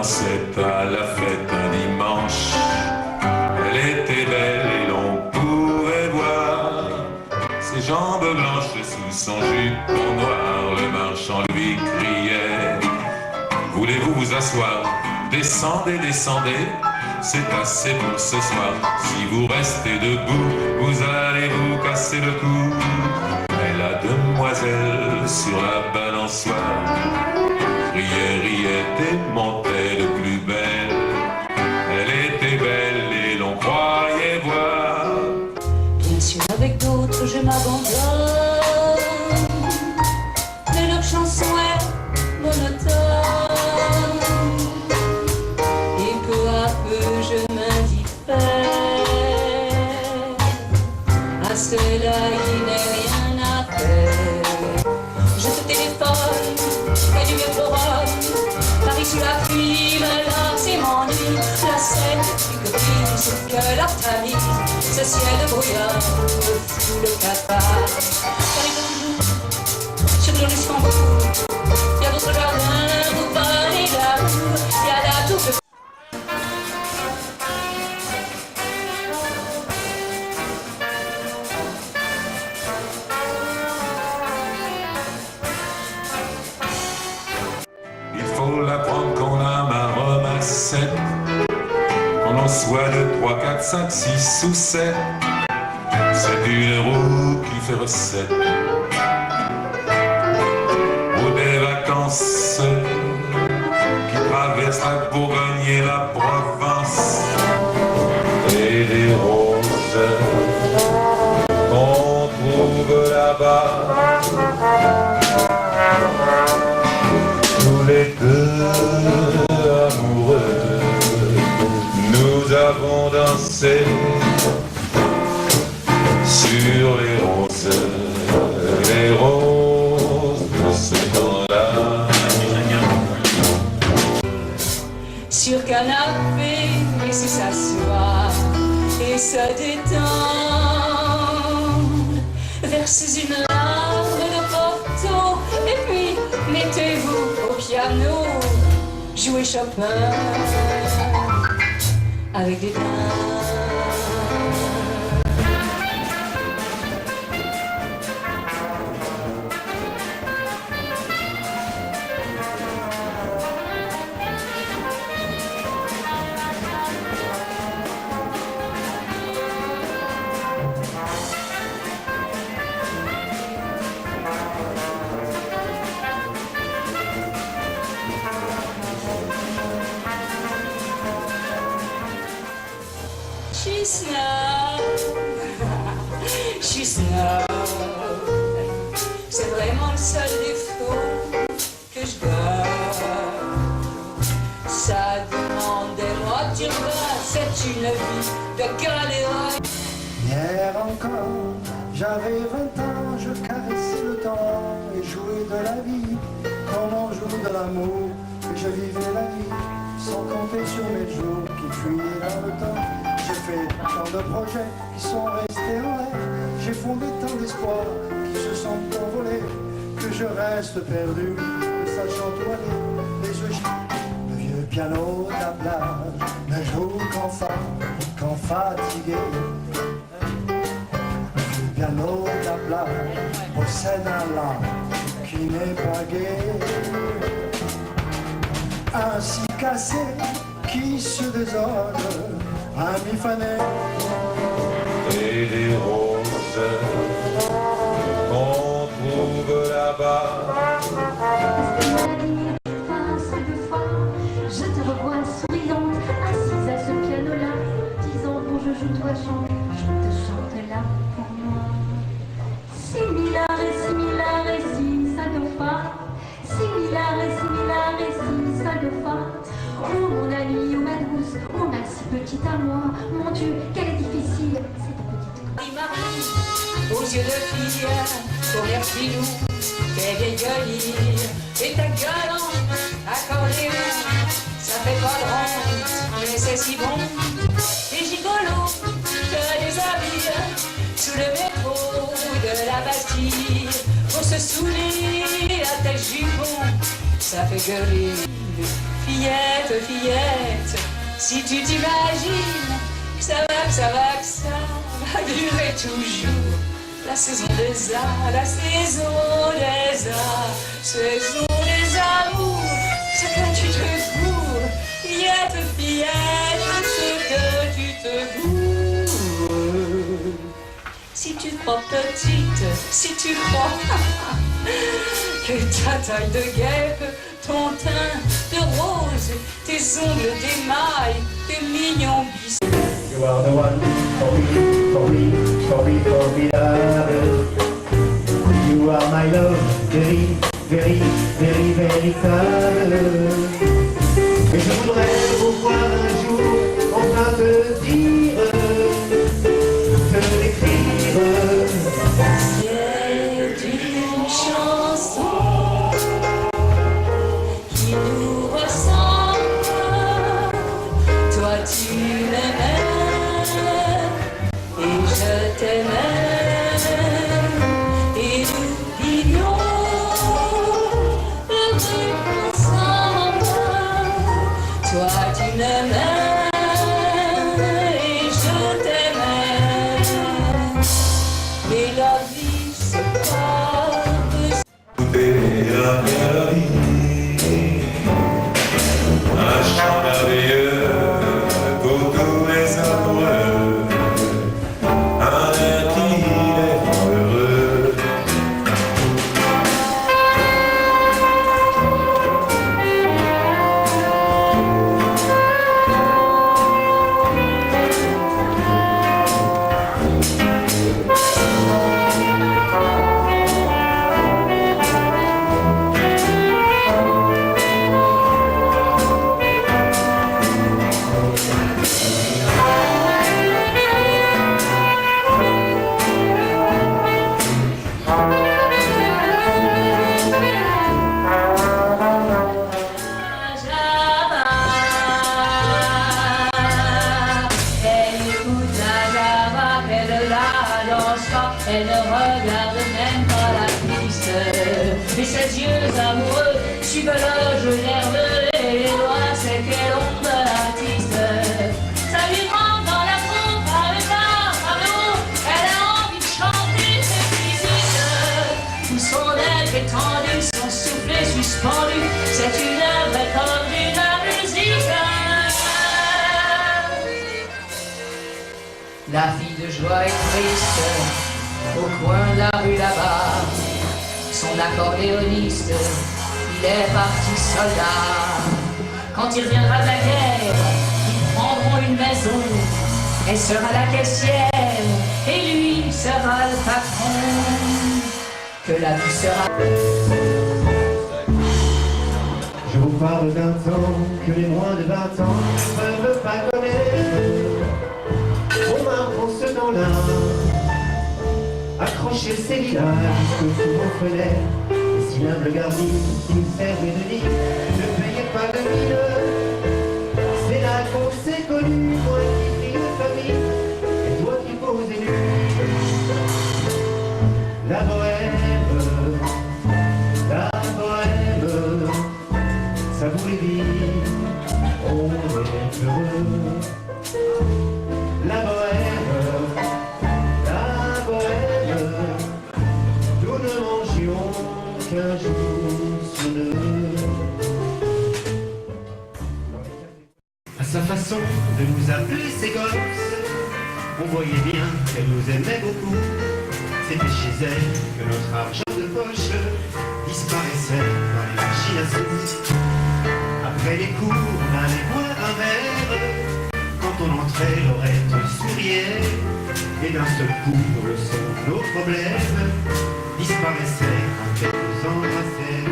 dansait à la fête un dimanche. Elle était belle et l'on pouvait voir ses jambes blanches sous son jupon noir. Le marchand lui criait: voulez-vous vous asseoir? Descendez, descendez, c'est assez pour ce soir. Si vous restez debout, vous allez vous casser le cou. Mais la demoiselle sur la balançoire riait, riait et montait de plus belle. Elle était belle et l'on croyait voir. Bien sûr, avec d'autres je m'abandonne, mais leur chanson est monotone. Et peu à peu je m'indiffère à cela qui n'est rien à faire. Je te téléphone près du métro Rome, Paris sous la pluie me lasse et m'ennuie. La scène plus copine, c'est que leur tamis, ce ciel brouillard me fout le cafard. Paris toujours sur le Luxembourg, il y a d'autres jardins, vous parlez d'amour, il y a la tour de... Il faut l'apprendre qu'on a ma Rome à 7, qu'on en soit 2, 3, 4, 5, 6 ou 7. C'est une roue qui fait recette ou des vacances qui traversent la Bourgogne et la Provence. Et des roses qu'on trouve là-bas. Tous les deux amoureux, nous avons dansé sur les roses de ce temps-là. Sur canapé, laissez s'asseoir et se détendre. Versez une larme de Porto et puis mettez-vous au piano. Jouez Chopin avec des mains. She's snow, she's snow. C'est vraiment le seul défaut que je donne. Ça demande des retours, c'est une vie de galère. Hier encore, j'avais 20 ans, je caressais le temps et jouais de la vie comme on joue de l'amour. Et je vivais la vie sans compter sur mes jours qui fuyaient dans le temps. J'ai fait tant de projets qui sont restés en l'air. J'ai fondé tant d'espoirs qui se sont envolés, que je reste perdu, ne sachant où aller. Les yeux le vieux piano de la plage ne joue qu'en fatigué. Le vieux piano de la plage possède un larme qui n'est pas gai. Ainsi cassé qui se désordre à mi-fané. Et les roses qu'on trouve là-bas. Je te revois souriante, assise à ce piano-là, disant bon je joue, toi chante, je te chante là pour moi. Similar et si ça de fa, similar et si ça de fa. Oh mon ami, oh ma douce, oh ma si petite à moi, mon Dieu, qu'elle est difficile, cette petite. Marie, aux yeux de fille, ton air filou, tes vieilles gueulières, et ta gueule accordéon, ça fait pas de honte, mais c'est si bon. Les gigolos te déshabillent sous le métro de la Bastille, pour se saouler à tes jupons, ça fait gueuler les fillettes. chouette fillette. Si tu t'imagines que ça va durer toujours. La saison des arts, la saison des arts, saison des amours, ce que tu te gourres, fillette, fillette, ce que tu te gourres. Si tu crois petite, si tu crois que ta taille de guêpe, ton teint de rose, tes ongles d'émail, tes mignons bisous. You are the one for me, for me, for me, formidable. You are my love, very, very, very, véritable. Et je voudrais vous voir un jour, enfin te dire, te l'écrire. C'est une chanson qui nous ressemble. Toi tu m'aimais et je t'aimais et nous vivions heureux ensemble. Toi tu m'aimais et je t'aimais et la vie se passe. La vie, un chant merveilleux pour tous les amoureux, un air qui les rend heureux. Elle écoute la java, elle la danse pas, elle ne regarde même pas la piste. Et ses yeux amoureux suivent le jeu nerveux et les doigts secs et longs de l'artiste. Ça lui rentre dans la peau par le bas, par le haut, elle a envie de chanter cette musique. Tout son être étendu, son souffle suspendu, c'est une vraie comme d'une musique. La fille de joie est triste, au coin de la rue là-bas. Son accordéoniste, il est parti soldat. Quand il reviendra de la guerre, ils prendront une maison. Elle sera la caissière, et lui sera le patron. Que la vie sera... Je vous parle d'un temps que les moins de 20 ans ne peuvent pas connaître. On m'avance dans l'un, accrocher ses lilas jusqu'au sous vos fenêtres. Les cylindres garnis qui nous servent de lit, ne payez pas de mine. C'est là qu'on s'est connu, moi qui crie de famille, et toi qui poses nu. La bohème, ça vous les dit, on est heureux. La bohème, nous ne mangions qu'un jour sur deux. À sa façon de nous appeler ses gosses, on voyait bien qu'elle nous aimait beaucoup. C'était chez elle que notre argent de poche disparaissait dans les machines à sous. Après les cours, on allait boire un verre. Quand on entrait, Laurette souriait. Et d'un seul coup, nos problèmes disparaissaient quand elle nous embrassait.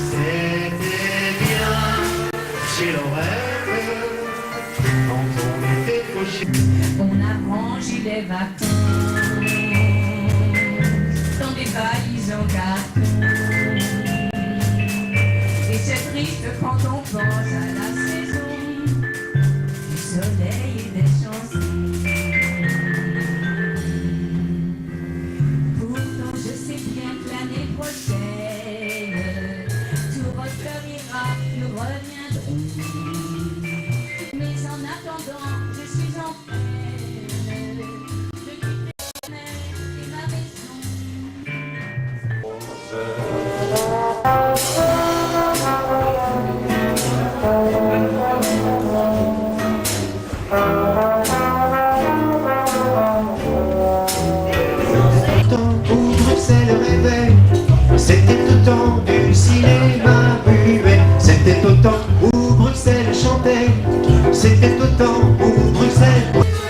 C'était bien chez Laurette quand on était fauchés. On a rangé les vacances dans des valises en carton. Et c'est triste quand on pense à la saison du soleil et des chansons. Pourtant je sais bien que l'année prochaine tout refleurira, nous reviendrons. cinéma muet. C'était au temps où Bruxelles chantait, c'était au temps où Bruxelles...